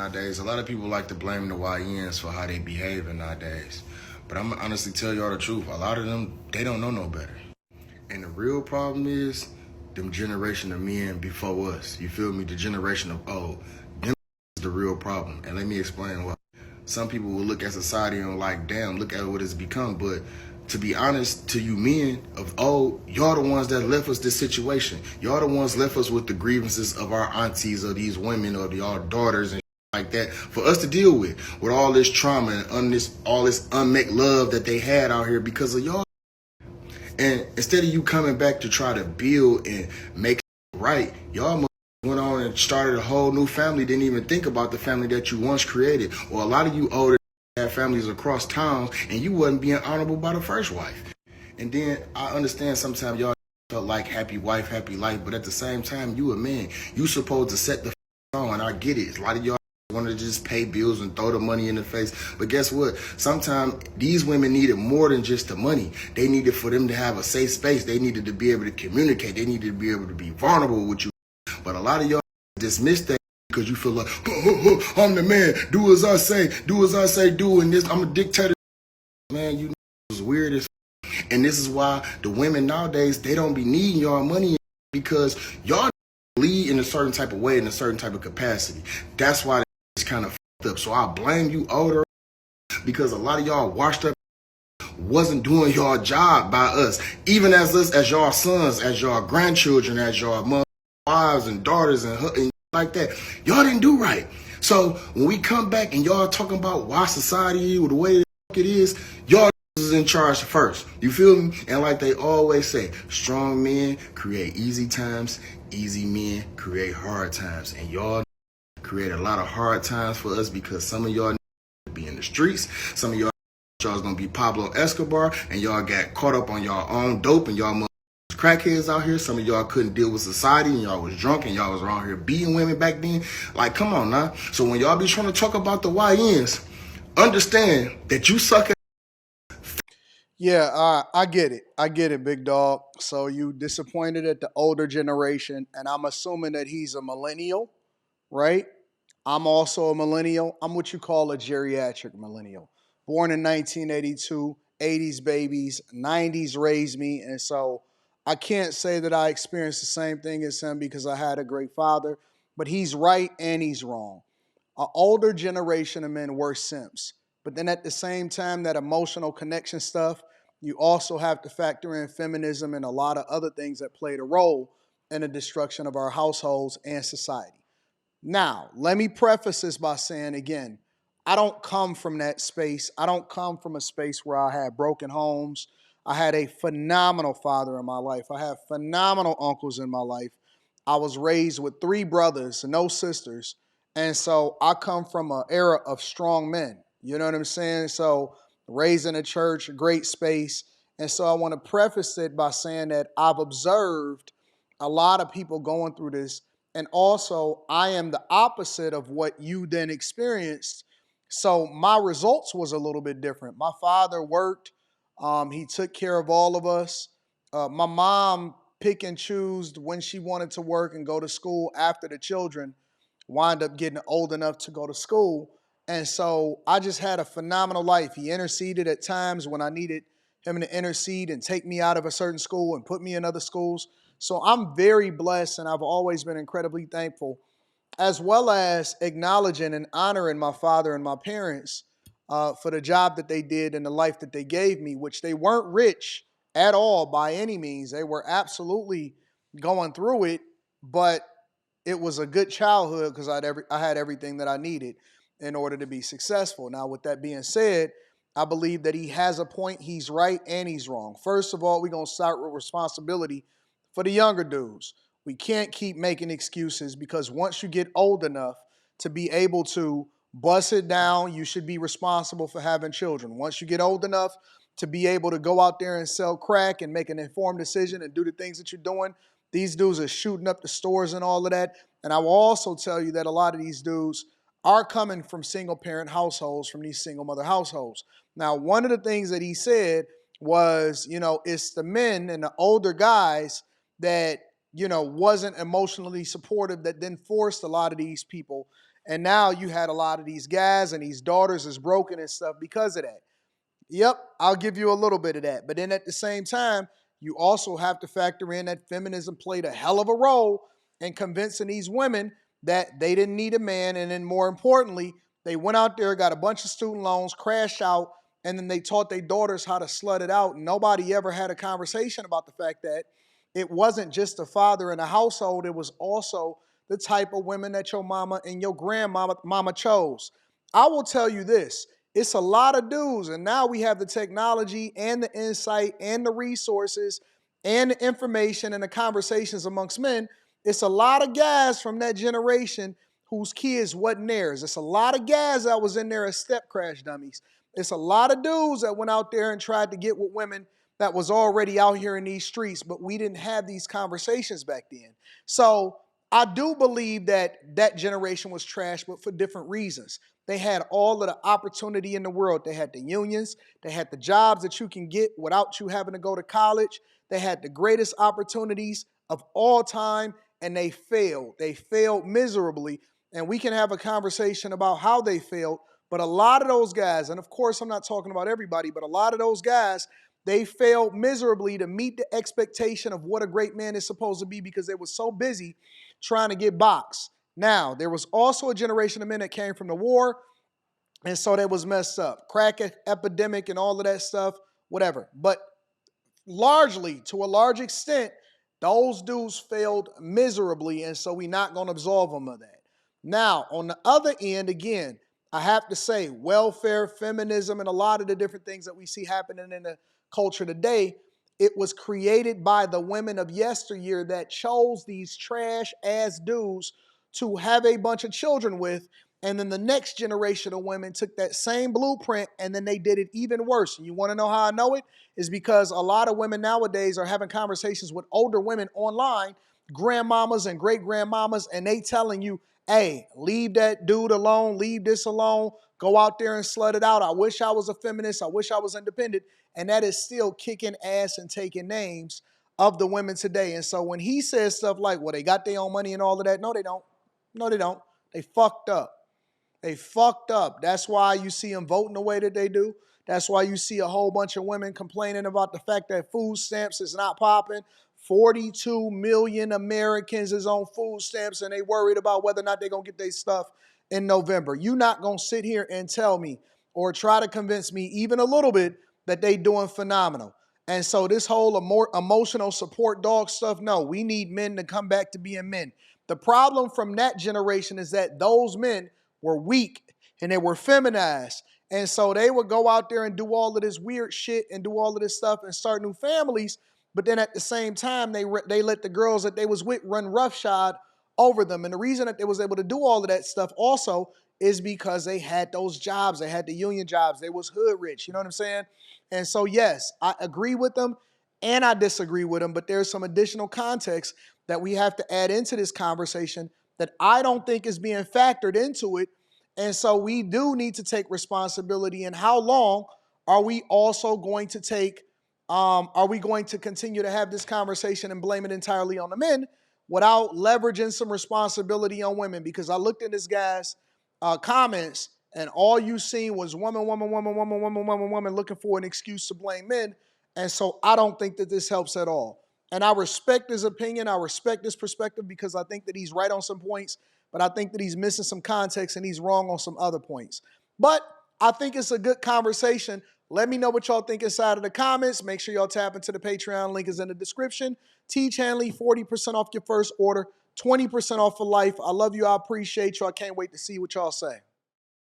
nowadays. A lot of people like to blame the YNs for how they behaving nowadays. But I'm gonna honestly tell y'all the truth. A lot of them, they don't know no better. And the real problem is them generation of men before us. You feel me? The generation of old. Them is the real problem. And let me explain why. Some people will look at society and like, damn, look at what it's become. But to be honest, to you men of old, y'all the ones that left us this situation. Y'all the ones left us with the grievances of our aunties or these women or y'all daughters and like that for us to deal with all this trauma and all this unmet love that they had out here because of y'all. And instead of you coming back to try to build and make it right, y'all went on and started a whole new family, didn't even think about the family that you once created. Or a lot of you older had families across towns and you wasn't being honorable by the first wife. And then I understand sometimes y'all felt like happy wife, happy life, but at the same time, you a man. You supposed to set the tone. I get it. A lot of y'all want to just pay bills and throw the money in the face. But guess what? Sometimes these women needed more than just the money. They needed for them to have a safe space. They needed to be able to communicate. They needed to be able to be vulnerable with you. But a lot of y'all dismiss that because you feel like, I'm the man. Do as I say. Do as I say. Do. And this, I'm a dictator. Man, you is weird as. And this is why the women nowadays, they don't be needing y'all money because y'all lead in a certain type of way, in a certain type of capacity. That's why it's kind of fucked up. So I blame you older because a lot of y'all washed up wasn't doing your job by us. Even as us, as y'all sons, as y'all grandchildren, as y'all mothers, wives and daughters and like that. Y'all didn't do right. So when we come back and y'all talking about why society is the way it is, y'all is in charge first. You feel me? And like they always say, strong men create easy times, easy men create hard times. And y'all create a lot of hard times for us because some of y'all be in the streets, some of y'all's gonna be Pablo Escobar, and y'all got caught up on y'all own dope and y'all crackheads out here. Some of y'all couldn't deal with society and y'all was drunk and y'all was around here beating women back then. Like, come on now. So when y'all be trying to talk about the YNs, understand that you suck at. Yeah, I get it. I get it, big dog. So you disappointed at the older generation, and I'm assuming that he's a millennial, right? I'm also a millennial. I'm what you call a geriatric millennial. Born in 1982, 80s babies, 90s raised me. And so I can't say that I experienced the same thing as him because I had a great father, but he's right and he's wrong. An older generation of men were simps. But then at the same time, that emotional connection stuff, you also have to factor in feminism and a lot of other things that played a role in the destruction of our households and society. Now, let me preface this by saying again, I don't come from that space. I don't come from a space where I had broken homes. I had a phenomenal father in my life. I have phenomenal uncles in my life. I was raised with three brothers and no sisters. And so I come from an era of strong men. You know what I'm saying? So raised in a church, a great space. And so I want to preface it by saying that I've observed a lot of people going through this, and also I am the opposite of what you then experienced. So my results was a little bit different. My father worked. He took care of all of us. My mom pick and choose when she wanted to work and go to school after the children wind up getting old enough to go to school. And so I just had a phenomenal life. He interceded at times when I needed him to intercede and take me out of a certain school and put me in other schools. So I'm very blessed, and I've always been incredibly thankful, as well as acknowledging and honoring my father and my parents for the job that they did and the life that they gave me, which they weren't rich at all by any means. They were absolutely going through it, but it was a good childhood because I had everything that I needed in order to be successful. Now, with that being said, I believe that he has a point. He's right and he's wrong. First of all, we're going to start with responsibility for the younger dudes. We can't keep making excuses because once you get old enough to be able to bust it down, you should be responsible for having children. Once you get old enough to be able to go out there and sell crack and make an informed decision and do the things that you're doing, these dudes are shooting up the stores and all of that. And I will also tell you that a lot of these dudes are coming from single parent households, from these single mother households. Now, one of the things that he said was, it's the men and the older guys that, wasn't emotionally supportive that then forced a lot of these people. And now you had a lot of these guys and these daughters is broken and stuff because of that. Yep, I'll give you a little bit of that. But then at the same time, you also have to factor in that feminism played a hell of a role in convincing these women that they didn't need a man. And then more importantly, they went out there, got a bunch of student loans, crashed out, and then they taught their daughters how to slut it out. Nobody ever had a conversation about the fact that it wasn't just the father in the household, it was also the type of women that your mama and your grandmama chose. I will tell you this, it's a lot of dudes, and now we have the technology and the insight and the resources and the information and the conversations amongst men. It's a lot of guys from that generation whose kids wasn't theirs. It's a lot of guys that was in there as step crash dummies. It's a lot of dudes that went out there and tried to get with women that was already out here in these streets, but we didn't have these conversations back then. So I do believe that that generation was trash, but for different reasons. They had all of the opportunity in the world. They had the unions. They had the jobs that you can get without you having to go to college. They had the greatest opportunities of all time, and they failed. They failed miserably, and we can have a conversation about how they failed, but a lot of those guys, and of course I'm not talking about everybody, but a lot of those guys, they failed miserably to meet the expectation of what a great man is supposed to be because they were so busy trying to get boxed. Now, there was also a generation of men that came from the war, and so that was messed up. Crack epidemic and all of that stuff, whatever. But largely, to a large extent, those dudes failed miserably, and so we're not going to absolve them of that. Now, on the other end, again, I have to say, welfare, feminism, and a lot of the different things that we see happening in the culture today, it was created by the women of yesteryear that chose these trash ass dudes to have a bunch of children with. And then the next generation of women took that same blueprint and then they did it even worse. And you want to know how I know it? Is because a lot of women nowadays are having conversations with older women online, grandmamas and great grandmamas, and they telling you, hey, leave that dude alone, leave this alone, go out there and slut it out. I wish I was a feminist. I wish I was independent. And that is still kicking ass and taking names of the women today. And so when he says stuff like, well, they got their own money and all of that, no, they don't. No, they don't. They fucked up. They fucked up. That's why you see them voting the way that they do. That's why you see a whole bunch of women complaining about the fact that food stamps is not popping. 42 million Americans is on food stamps and they worried about whether or not they're going to get their stuff in November. You're not going to sit here and tell me or try to convince me even a little bit that they doing phenomenal. And so this whole emotional support dog stuff, no, we need men to come back to being men. The problem from that generation is that those men were weak and they were feminized. And so they would go out there and do all of this weird shit and do all of this stuff and start new families. But then at the same time, they let the girls that they was with run roughshod over them. And the reason that they was able to do all of that stuff also is because they had those jobs. They had the union jobs. They was hood rich. You know what I'm saying? And so, yes, I agree with them and I disagree with them. But there's some additional context that we have to add into this conversation that I don't think is being factored into it. And so we do need to take responsibility. And how long are we also going to take, are we going to continue to have this conversation and blame it entirely on the men without leveraging some responsibility on women? Because I looked at this guy's comments and all you seen was woman, woman, woman, woman, woman, woman, woman looking for an excuse to blame men. And so I don't think that this helps at all. And I respect his opinion. I respect his perspective because I think that he's right on some points, but I think that he's missing some context and he's wrong on some other points. But I think it's a good conversation. Let me know what y'all think inside of the comments. Make sure y'all tap into the Patreon. Link is in the description. Teach Hanley, 40% off your first order, 20% off for life. I love you. I appreciate you. I can't wait to see what y'all say.